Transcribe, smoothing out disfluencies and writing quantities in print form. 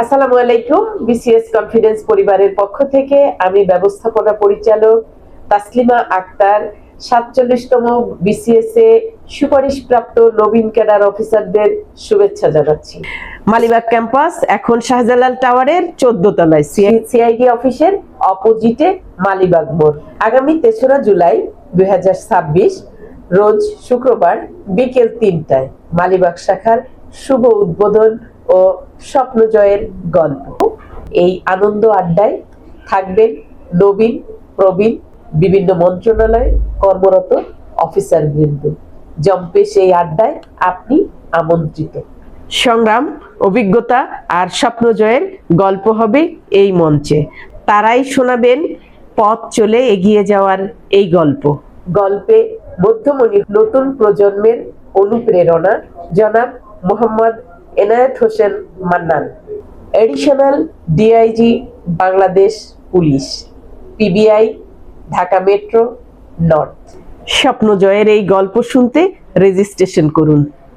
আসসালামু আলাইকুম। BCS confidence পরিবারের পক্ষ থেকে আমি ব্যবস্থাপনা পরিচালক তাসলিমা আক্তার ৪৭তম বিসিএস এ সুপারিশপ্রাপ্ত নবীন ক্যাডার অফিসারদের শুভেচ্ছা জানাচ্ছি। মালিবাগ ক্যাম্পাস এখন শাহজালাল টাওয়ারের ১৪ তলায় সিআইডি অফিসের অপোজিটে মালিবাগ মোড়। আগামী ৩রা জুলাই ২০২৬ রোজ শুক্রবার বিকেল ৩টায় মালিবাগ শাখার শুভ উদ্বোধন ও স্বপ্ন জয়ের গল্প। এই আনন্দ আড্ডায় থাকবেন নবীন, প্রবীণ, বিভিন্ন মন্ত্রণালয়ে কর্মরত অফিসার বৃন্দ। জম্পে সেই আড্ডায় আপনি আমন্ত্রিত। সংগ্রাম, অভিজ্ঞতা আর স্বপ্ন জয়ের গল্প হবে এই মঞ্চে। তারাই শোনাবেন পথ চলে এগিয়ে যাওয়ার এই গল্প। গল্পে মধ্যমণি নতুন প্রজন্মের অনুপ্রেরণা জনাব Mohammad Enayet Hossain Mannan, additional DIG Bangladesh police, PBI Dhaka metro north. স্বপ্ন জয়ের এই গল্প শুনতে রেজিস্ট্রেশন করুন।